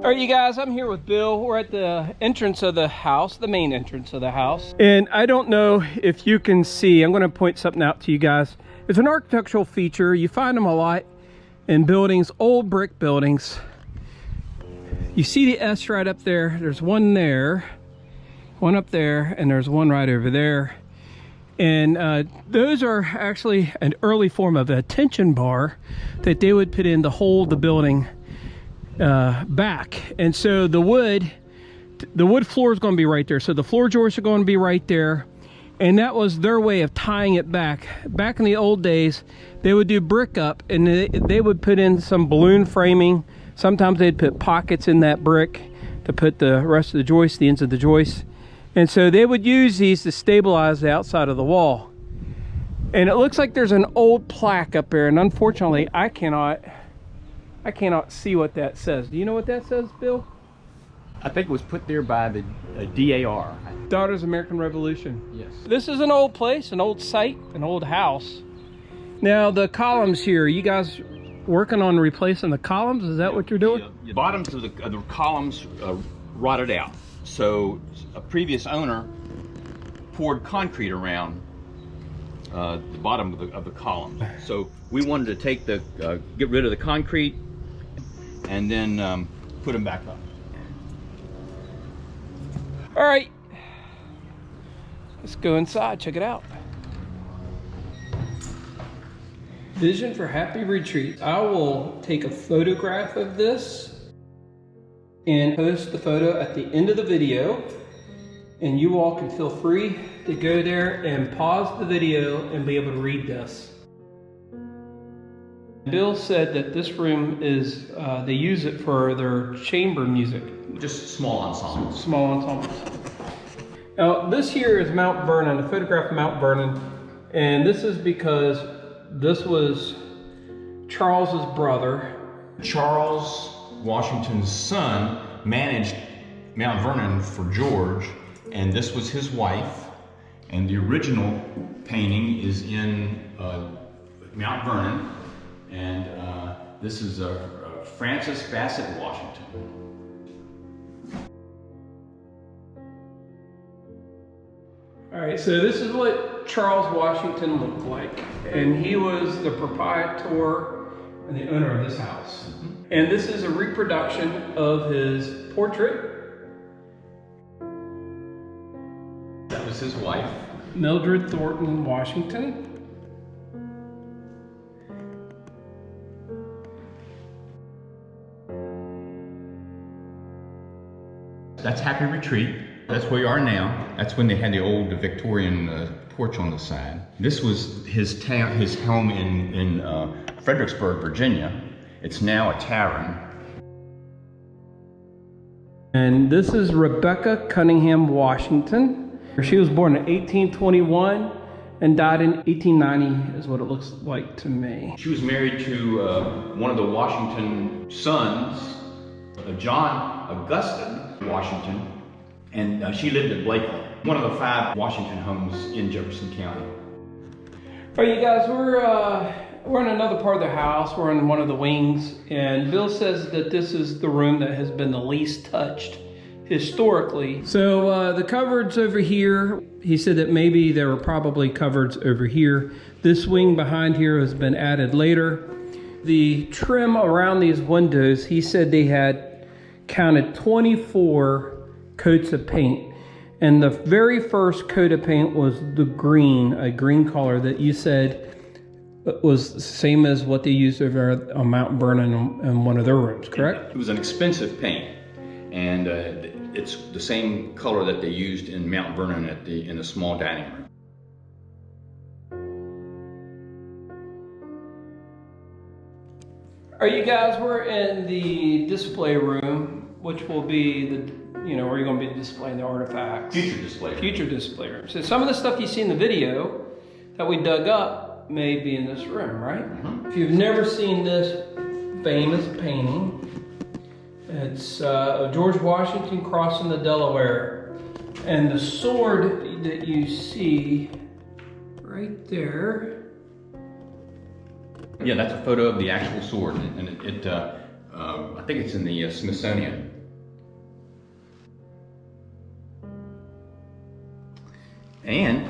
All right, you guys, I'm here with Bill. We're at the entrance of the house, the main entrance of the house. And I don't know if you can see, I'm gonna point something out to you guys. It's an architectural feature. You find them a lot in buildings, old brick buildings. You see the S right up there. There's one there, one up there, and there's one right over there. And those are actually an early form of a tension bar that they would put in to hold the building back. And so the wood floor is going to be right there. So the floor joists are going to be right there. And that was their way of tying it back. Back in the old days, they would do brick up and they would put in some balloon framing. Sometimes they'd put pockets in that brick to put the rest of the joist, the ends of the joist. And so they would use these to stabilize the outside of the wall. And it looks like there's an old plaque up there, and unfortunately I cannot see what that says. Do you know what that says, Bill? I think it was put there by the DAR. Daughters of American Revolution. Yes. This is an old place, an old site, an old house. Now the columns here, you guys working on replacing the columns? Is that what you're doing? The bottoms of the columns rotted out. So a previous owner poured concrete around the bottom of the column. So we wanted to take get rid of the concrete and then put them back up. All right, let's go inside, check it out. Vision for Happy Retreat. I will take a photograph of this and post the photo at the end of the video, and you all can feel free to go there and pause the video and be able to read this. Bill said that this room is, they use it for their chamber music. Just small ensembles. Small ensembles. Now this here is Mount Vernon, a photograph of Mount Vernon, and this is because this was Charles's brother. Charles Washington's son managed Mount Vernon for George, and this was his wife. And the original painting is in Mount Vernon, and this is Francis Bassett Washington. All right, so this is what Charles Washington looked like, and he was the proprietor and the owner of this house. And this is a reproduction of his portrait. That was his wife, Mildred Thornton Washington. That's Happy Retreat. That's where we are now. That's when they had the old Victorian porch on the side. This was his home in Fredericksburg, Virginia. It's now a tavern. And this is Rebecca Cunningham Washington. She was born in 1821 and died in 1890 is what it looks like to me. She was married to one of the Washington sons, John Augustine Washington, and she lived at Blakely, one of the 5 Washington homes in Jefferson County. All right, you guys, we're in another part of the house. We're in one of the wings, and Bill says that this is the room that has been the least touched historically. So the cupboards over here, he said that maybe there were probably cupboards over here. This wing behind here has been added later. The trim around these windows, he said they had counted 24 coats of paint. And the very first coat of paint was the green, a green color that you said was the same as what they used over on Mount Vernon in one of their rooms, correct? It was an expensive paint, and it's the same color that they used in Mount Vernon in the small dining room. All right, you guys, we're in the display room, which will be the, where you're going to be displaying the artifacts. Future display room. Future display room. So some of the stuff you see in the video that we dug up may be in this room, right? Mm-hmm. If you've never seen this famous painting, it's George Washington crossing the Delaware. And the sword that you see right there. Yeah, that's a photo of the actual sword, and I think it's in the Smithsonian. And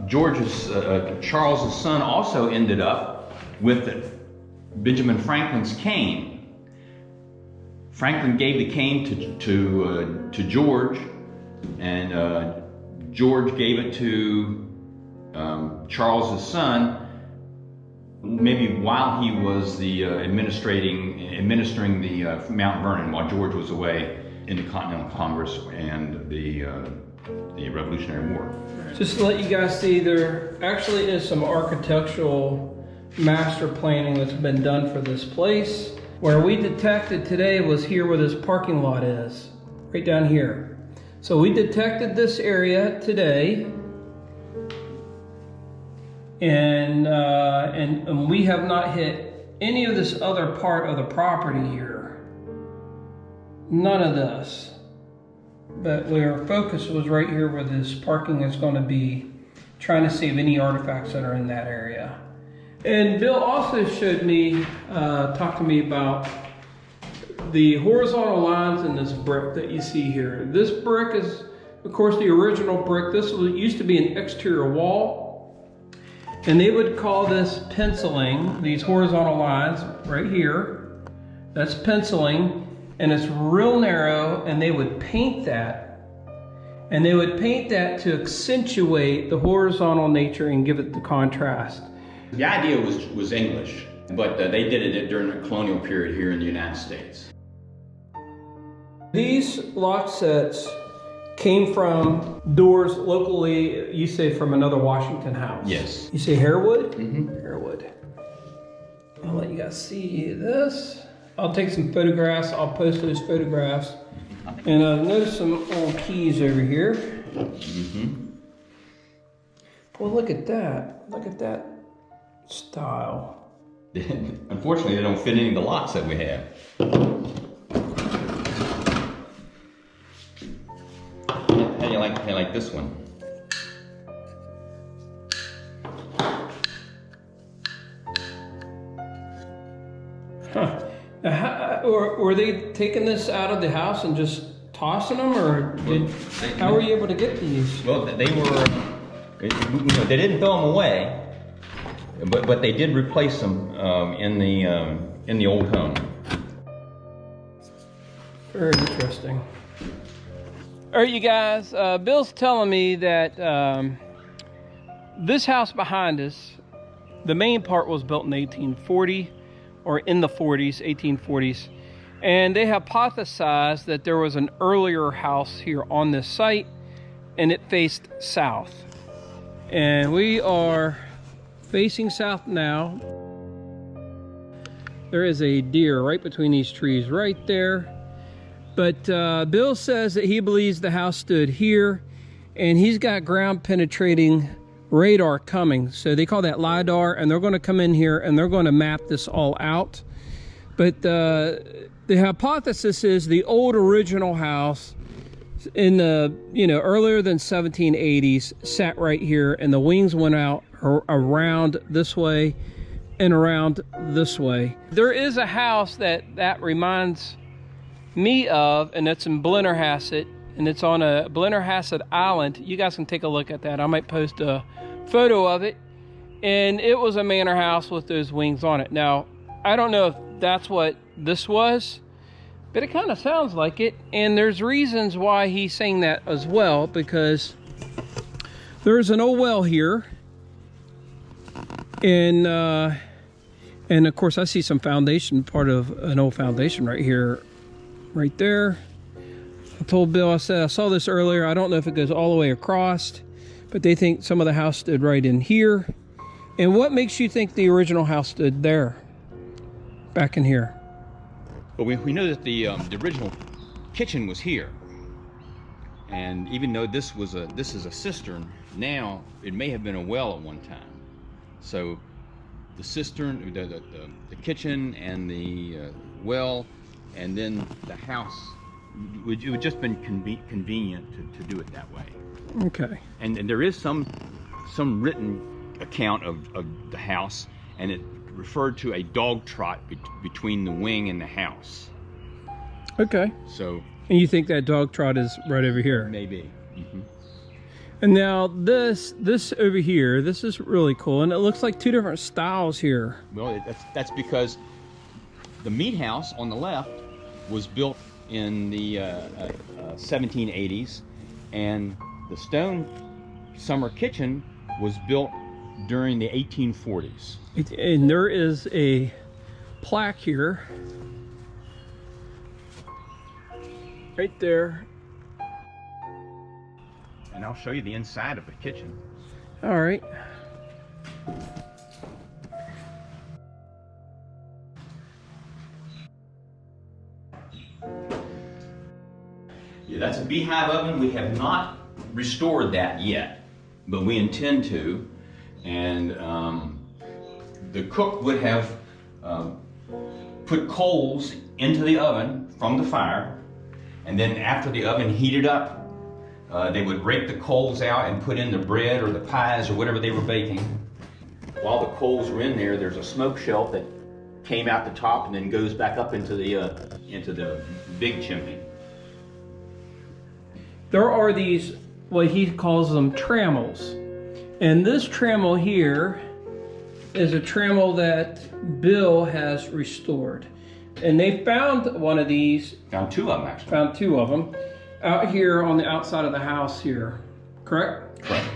Charles's son also ended up with Benjamin Franklin's cane. Franklin gave the cane to George, and George gave it to Charles's son, maybe while he was administering the Mount Vernon, while George was away in the Continental Congress and the Revolutionary War. Just to let you guys see, there actually is some architectural master planning that's been done for this place. Where we detected today was here where this parking lot is, right down here. So we detected this area today, and we have not hit any of this other part of the property here. None of this. But our focus was right here where this parking is going to be, trying to see if any artifacts that are in that area. And Bill also showed me, talked to me about the horizontal lines in this brick that you see here. This brick is, of course, the original brick. This used to be an exterior wall. And they would call this penciling, these horizontal lines right here. That's penciling. And it's real narrow, and they would paint that. And they would paint that to accentuate the horizontal nature and give it the contrast. The idea was English, but they did it during the colonial period here in the United States. These lock sets came from doors locally, you say from another Washington house. Yes. You say Harewood? Mm-hmm. Harewood. I'll let you guys see this. I'll take some photographs. I'll post those photographs. And notice some old keys over here. Mm-hmm. Well, look at that. Look at that style. Unfortunately, they don't fit any of the locks that we have. How do you like this one? Huh. Were they taking this out of the house and just tossing them, or how were you able to get these? Well, they were. They didn't throw them away, but they did replace them in the old home. Very interesting. All right, you guys. Bill's telling me that this house behind us, the main part was built in 1840 or in the 40s, 1840s, and they hypothesized that there was an earlier house here on this site, and it faced south. And we are facing south now. There is a deer right between these trees right there. But Bill says that he believes the house stood here, and he's got ground penetrating radar coming. So they call that LIDAR, and they're going to come in here and they're going to map this all out. But the hypothesis is the old original house in the, earlier than 1780s sat right here, and the wings went out around this way and around this way. There is a house that reminds me of, and it's in Blennerhassett, and it's on a Blennerhassett Island. You guys can take a look at that. I might post a photo of it, and it was a manor house with those wings on it. Now, I don't know if that's what this was, but it kind of sounds like it, and there's reasons why he's saying that as well, because there's an old well here, and of course I see some foundation, part of an old foundation right here, right there. I told Bill, I said I saw this earlier. I don't know if it goes all the way across, but they think some of the house stood right in here. And what makes you think the original house stood there, back in here? Well, we know that the original kitchen was here, and even though this is a cistern, now it may have been a well at one time. So the cistern, the kitchen, and the well, and then the house, it would just been convenient to do it that way. Okay. And there is some written account of the house, and it referred to a dog trot between the wing and the house. Okay. So. And you think that dog trot is right over here? Maybe. Mm-hmm. And now this over here, this is really cool, and it looks like two different styles here. Well, that's because the meat house on the left was built in the 1780s, and the stone summer kitchen was built during the 1840s. And there is a plaque here, right there. And I'll show you the inside of the kitchen. All right. Yeah, that's a beehive oven. We have not restored that yet, but we intend to. And the cook would have put coals into the oven from the fire, and then after the oven heated up, they would rake the coals out and put in the bread or the pies or whatever they were baking. While the coals were in there, there's a smoke shelf that came out the top and then goes back up into the big chimney. There are these, what he calls them, trammels. And this trammel here is a trammel that Bill has restored. And they found one of these. Found two of them, actually. Found two of them out here on the outside of the house here, correct? Correct.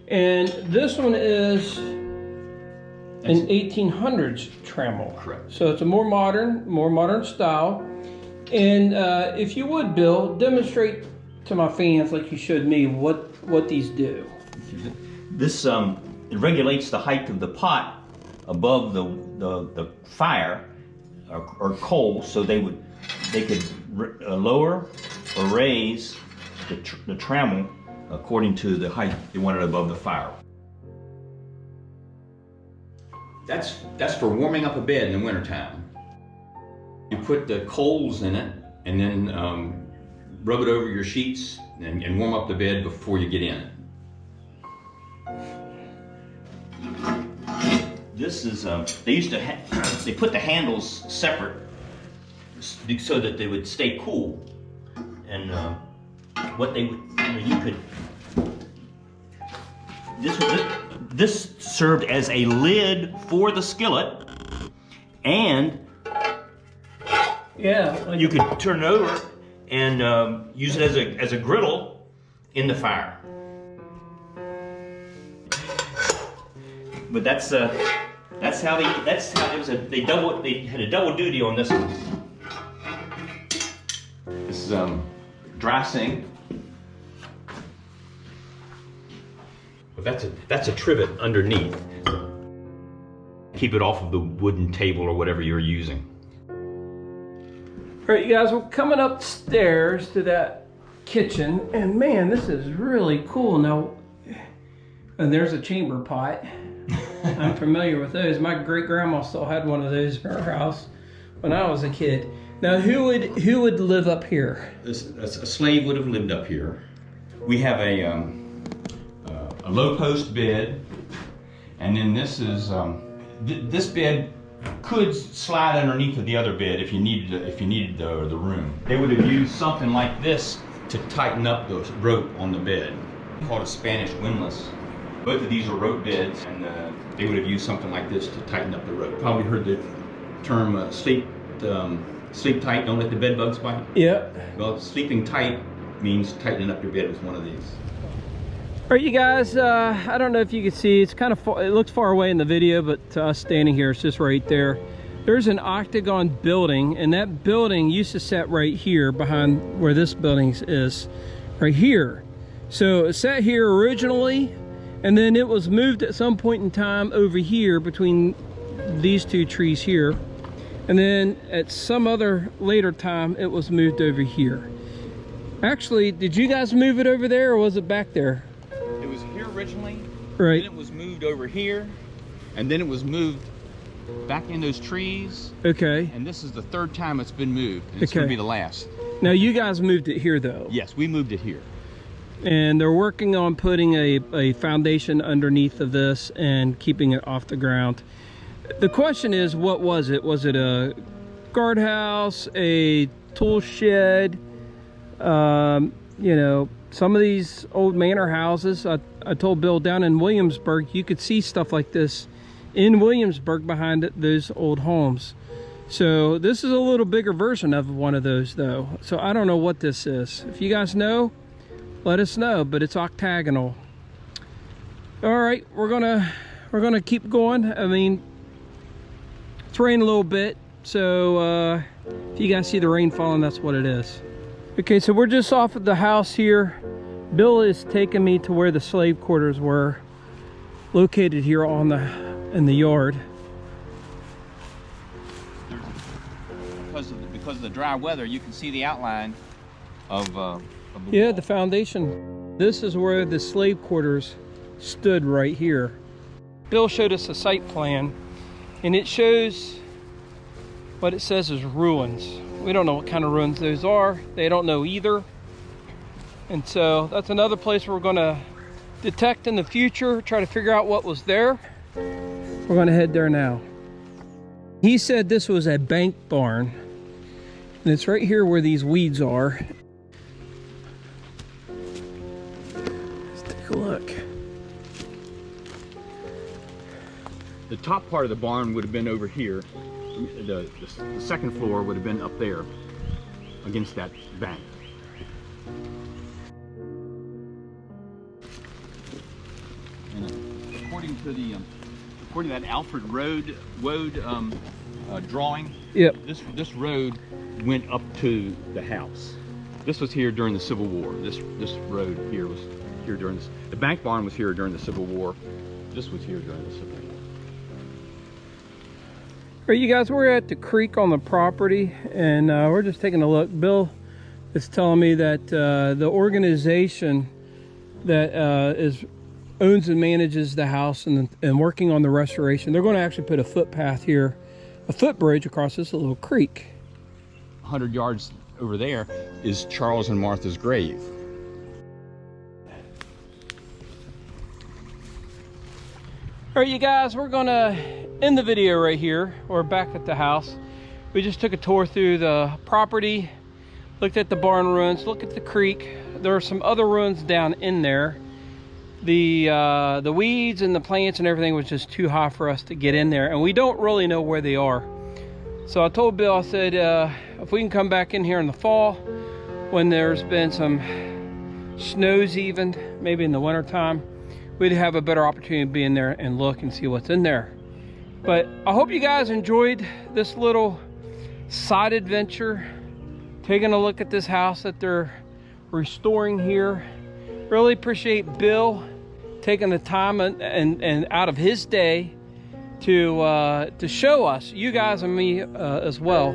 And this one is an 1800s trammel. Correct. So it's a more modern style. And if you would, Bill, demonstrate to my fans, like you showed me, what these do. This it regulates the height of the pot above the fire or coal, so they could lower or raise the trammel according to the height they wanted above the fire. That's for warming up a bed in the wintertime. You put the coals in it and then rub it over your sheets and warm up the bed before you get in it. This is, they put the handles separate so that they would stay cool. And this served as a lid for the skillet, and you could turn it over and use it as a griddle in the fire. But they had a double duty on this one. This is dry sink. But that's a trivet underneath. Keep it off of the wooden table or whatever you're using. All right, you guys, we're coming upstairs to that kitchen, and man, this is really cool. Now, and there's a chamber pot. I'm familiar with those. My great grandma still had one of those in her house when I was a kid. Now, who would live up here? A slave would have lived up here. We have a low post bed, and then this is this bed could slide underneath of the other bed if you needed the room. They would have used something like this to tighten up the rope on the bed, called a Spanish windlass. Both of these are rope beds, and they would have used something like this to tighten up the rope. Probably heard the term sleep tight, don't let the bed bugs bite. Yeah. Well, sleeping tight means tightening up your bed with one of these. All right, you guys, I don't know if you can see, it's kind of far, it looks far away in the video, but to us standing here, it's just right there. There's an octagon building, and that building used to sit right here behind where this building is, right here. So it sat here originally, and then it was moved at some point in time over here between these two trees here. And then at some other later time, it was moved over here. Actually, did you guys move it over there, or was it back there? It was here originally, right. Then it was moved over here, and then it was moved back in those trees. Okay. And this is the third time it's been moved, and it's going to be the last. Now, you guys moved it here, though? Yes, we moved it here. And they're working on putting a foundation underneath of this and keeping it off the ground. The question is, what was it? Was it a guardhouse, a tool shed? you know, some of these old manor houses, I told Bill down in Williamsburg, you could see stuff like this in Williamsburg behind those old homes. So this is a little bigger version of one of those though. So I don't know what this is. If you guys know, let us know, but it's octagonal. All right, we're gonna keep going. I mean, it's raining a little bit, so if you guys see the rain falling, that's what it is. Okay, so we're just off of the house here. Bill is taking me to where the slave quarters were located here in the yard. Because of the dry weather, you can see the outline of the yeah, the foundation. This is where the slave quarters stood right here. Bill showed us a site plan, and it shows what it says is ruins. We don't know what kind of ruins those are. They don't know either. And so that's another place we're going to detect in the future, try to figure out what was there. We're going to head there now. He said this was a bank barn, and it's right here where these weeds are. Let's take a look. The top part of the barn would have been over here. The second floor would have been up there against that bank. And according to that Alfred Road drawing, yep, this road went up to the house. This was here during the Civil War. This road here was here during this. The bank barn was here during the Civil War. This was here during the Civil War. All right, you guys, we're at the creek on the property, and we're just taking a look. Bill is telling me that the organization that owns and manages the house and working on the restoration, they're going to actually put a footpath here, a footbridge across this little creek. 100 yards over there is Charles and Martha's grave. All right, you guys, we're gonna end the video right here. We're back at the house. We just took a tour through the property, looked at the barn ruins, looked at the creek. There are some other ruins down in there. The weeds and the plants and everything was just too high for us to get in there, and we don't really know where they are. So I told Bill, I said, if we can come back in here in the fall, when there's been some snows even, maybe in the winter time, we'd have a better opportunity to be in there and look and see what's in there. But I hope you guys enjoyed this little side adventure, taking a look at this house that they're restoring here. Really appreciate Bill taking the time and out of his day to show us, you guys and me as well,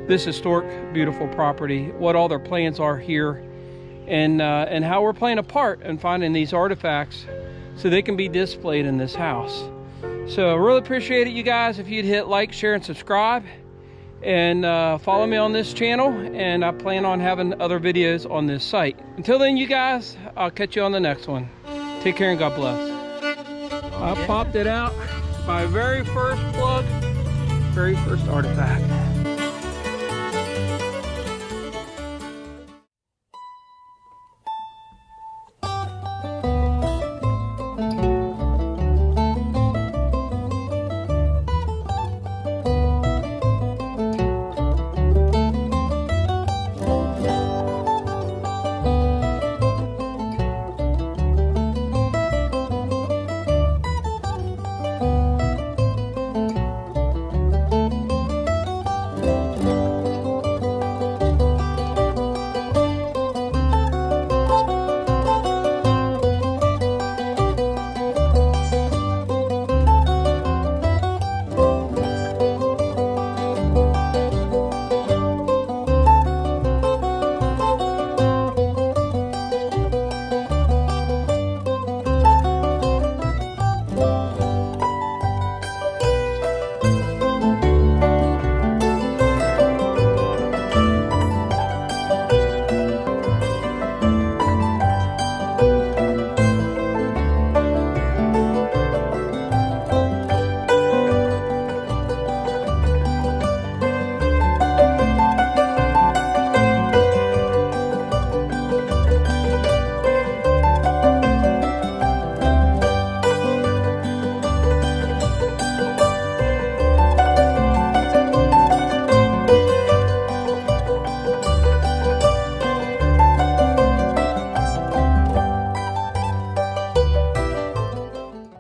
this historic, beautiful property, what all their plans are here, and how we're playing a part in finding these artifacts so they can be displayed in this house. So really appreciate it, you guys, if you'd hit like, share, and subscribe, and follow me on this channel, and I plan on having other videos on this site. Until then, you guys, I'll catch you on the next one. Take care and God bless. I popped it out, my very first plug, very first artifact.